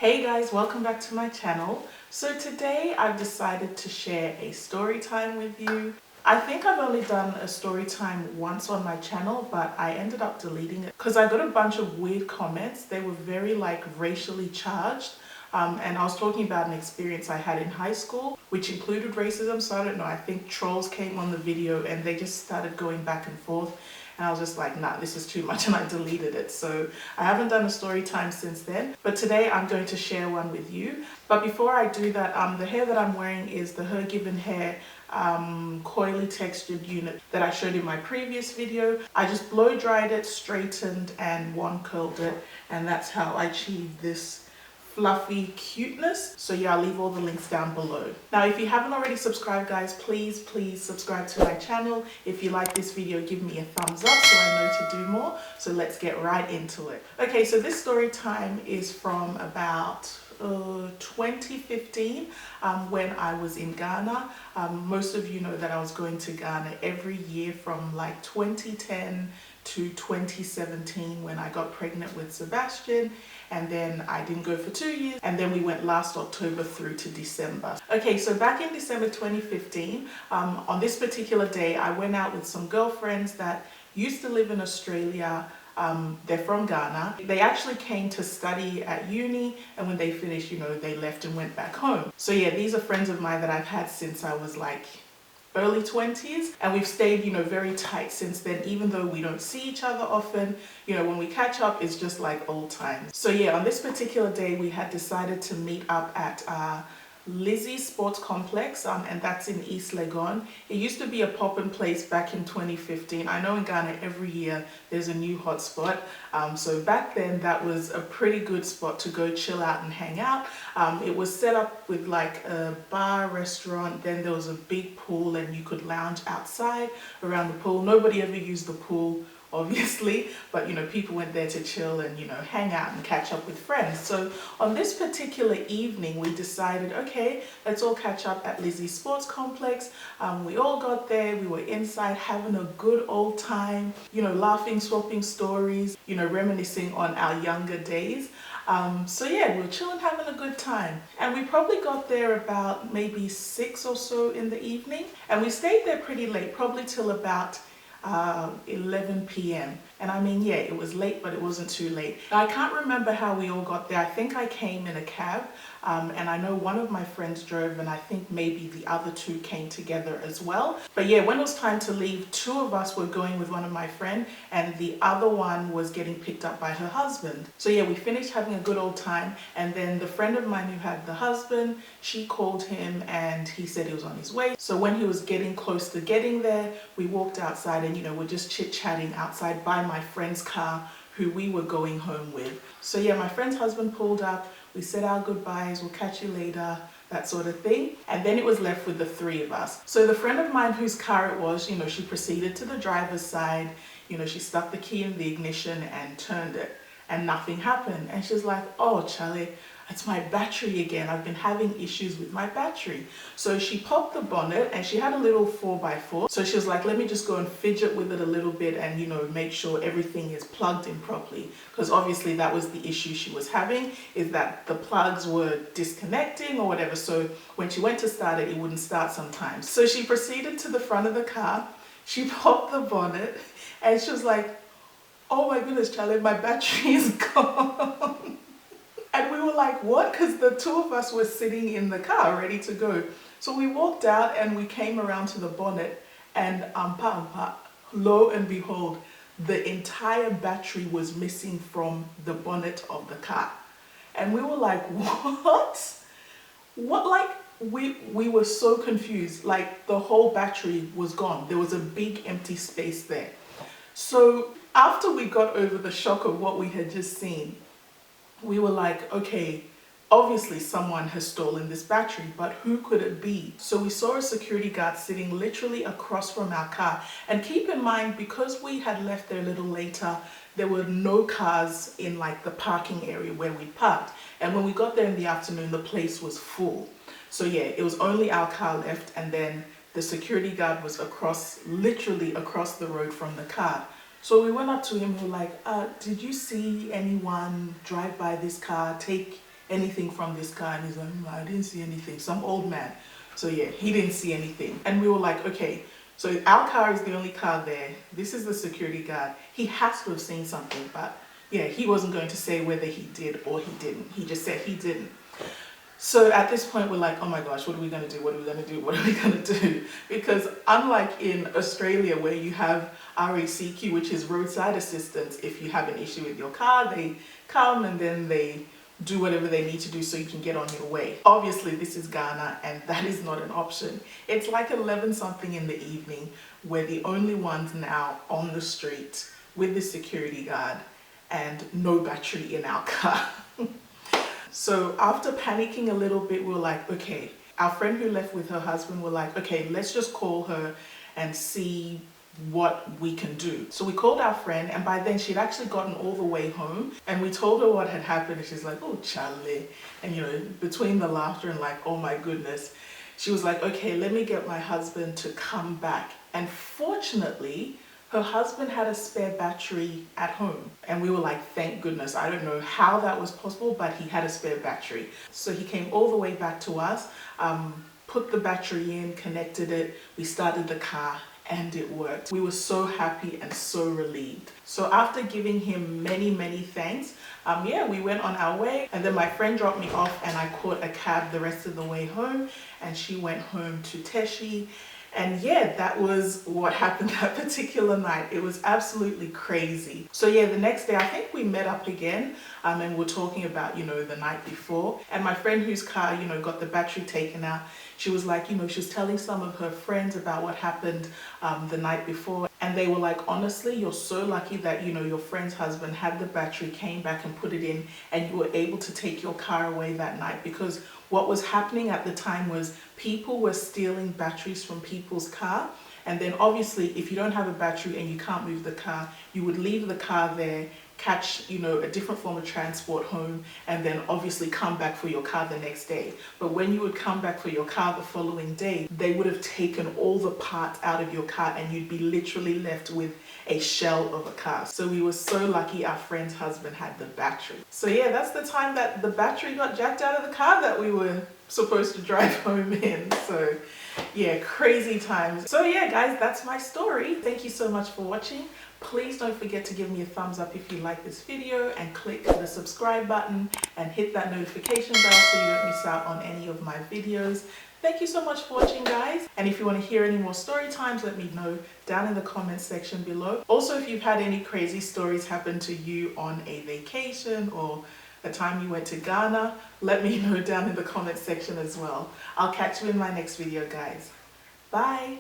Hey guys, welcome back to my channel. So today I've decided to share a story time with you. I think I've only done a story time once on my channel, but I ended up deleting it because I got a bunch of weird comments. They were very racially charged. And I was talking about an experience I had in high school, which included racism. So I don't know, I think trolls came on the video and they just started going back and forth. And I was just like, nah, this is too much, and I deleted it. So I haven't done a story time since then, but today I'm going to share one with you. But before I do that, the hair that I'm wearing is the Her Given Hair coily textured unit that I showed in my previous video. I just blow dried it, straightened, and one curled it, and that's how I achieved this fluffy cuteness. So yeah, I'll leave all the links down below. Now, if you haven't already subscribed, guys, please subscribe to my channel. If you like this video, give me a thumbs up so I know to do more. So let's get right into it. Okay, so this story time is from about 2015 when I was in Ghana. Most of you know that I was going to Ghana every year from 2010 to 2017 when I got pregnant with Sebastian, and then I didn't go for 2 years, and then we went last October through to December. Okay, so back in December 2015, on this particular day, I went out with some girlfriends that used to live in Australia. They're from Ghana. They actually came to study at uni, and when they finished, they left and went back home. So yeah, these are friends of mine that I've had since I was early 20s, and we've stayed very tight since then. Even though we don't see each other often, when we catch up, it's just like old times. So yeah, on this particular day we had decided to meet up at Lizzie Sports Complex, and that's in East Legon. It used to be a poppin' place back in 2015. I know in Ghana every year there's a new hotspot. So back then that was a pretty good spot to go chill out and hang out. It was set up with a bar, restaurant, then there was a big pool and you could lounge outside around the pool. Nobody ever used the pool, obviously, but people went there to chill and hang out and catch up with friends. So on this particular evening we decided, okay, let's all catch up at Lizzie Sports Complex. We all got there, we were inside having a good old time, laughing, swapping stories, reminiscing on our younger days. So yeah, we were chilling, having a good time, and we probably got there about maybe 6 or so in the evening, and we stayed there pretty late, probably till about 11 p.m. And I mean, yeah, it was late, but it wasn't too late. Now, I can't remember how we all got there. I think I came in a cab, and I know one of my friends drove, and I think maybe the other two came together as well. But yeah, when it was time to leave, 2 of us were going with one of my friends, and the other one was getting picked up by her husband. So yeah, we finished having a good old time, and then the friend of mine who had the husband, she called him and he said he was on his way. So when he was getting close to getting there, we walked outside and we're just chit-chatting outside by my friend's car who we were going home with. So yeah, my friend's husband pulled up, we said our goodbyes, we'll catch you later, that sort of thing. And then it was left with the 3 of us. So the friend of mine whose car it was, she proceeded to the driver's side, she stuck the key in the ignition and turned it, and nothing happened. And she's like, oh Charlie, it's my battery again. I've been having issues with my battery. So she popped the bonnet, and she had a little 4x4. So she was like, let me just go and fidget with it a little bit and, make sure everything is plugged in properly. Because obviously that was the issue she was having, is that the plugs were disconnecting or whatever. So when she went to start it, it wouldn't start sometimes. So she proceeded to the front of the car. She popped the bonnet and she was like, oh my goodness, Charlie, my battery is gone. And we were like, what? Because the 2 of us were sitting in the car ready to go. So we walked out and we came around to the bonnet, and lo and behold, the entire battery was missing from the bonnet of the car. And we were like, what? What? We were so confused. The whole battery was gone. There was a big empty space there. So after we got over the shock of what we had just seen, we were like, okay, obviously someone has stolen this battery, but who could it be? So we saw a security guard sitting literally across from our car. And keep in mind, because we had left there a little later, there were no cars in the parking area where we parked. And when we got there in the afternoon, the place was full. So yeah, it was only our car left, and then the security guard was literally across the road from the car. So we went up to him, we were like, did you see anyone drive by this car, take anything from this car? And he's like, I didn't see anything. Some old man. So yeah, he didn't see anything. And we were like, okay, so our car is the only car there. This is the security guard. He has to have seen something, but yeah, he wasn't going to say whether he did or he didn't. He just said he didn't. So at this point, we're like, oh my gosh, what are we going to do? What are we going to do? What are we going to do? Because unlike in Australia where you have RACQ, which is roadside assistance, if you have an issue with your car, they come and then they do whatever they need to do so you can get on your way. Obviously, this is Ghana and that is not an option. It's like 11 something in the evening. We're the only ones now on the street with the security guard and no battery in our car. So after panicking a little bit, we were like, okay, our friend who left with her husband were like, okay, let's just call her and see what we can do. So we called our friend, and by then she'd actually gotten all the way home, and we told her what had happened, and she's like, oh Charlie, and you know, between the laughter and like, oh my goodness, she was like, okay, let me get my husband to come back. And fortunately, her husband had a spare battery at home, and we were like, thank goodness. I don't know how that was possible, but he had a spare battery. So he came all the way back to us, put the battery in, connected it, we started the car, and it worked. We were so happy and so relieved. So after giving him many, many thanks, yeah, we went on our way, and then my friend dropped me off and I caught a cab the rest of the way home, and she went home to Teshi. And yeah, that was what happened that particular night. It was absolutely crazy. So yeah, the next day I think we met up again and we're talking about, you know, the night before. And my friend whose car, you know, got the battery taken out, she was like, you know, she was telling some of her friends about what happened the night before. And they were like, honestly, you're so lucky that, you know, your friend's husband had the battery, came back and put it in, and you were able to take your car away that night. Because what was happening at the time was people were stealing batteries from people's car. And then obviously, if you don't have a battery and you can't move the car, you would leave the car there, catch, you know, a different form of transport home, and then obviously come back for your car the next day. But when you would come back for your car the following day, they would have taken all the parts out of your car and you'd be literally left with a shell of a car. So we were so lucky our friend's husband had the battery. So yeah, that's the time that the battery got jacked out of the car that we were supposed to drive home in. So yeah, crazy times. So yeah guys, that's my story. Thank you so much for watching. Please don't forget to give me a thumbs up if you like this video, and click the subscribe button and hit that notification bell so you don't miss out on any of my videos. Thank you so much for watching guys, and if you want to hear any more story times, let me know down in the comments section below. Also, if you've had any crazy stories happen to you on a vacation or a time you went to Ghana, let me know down in the comments section as well. I'll catch you in my next video guys. Bye!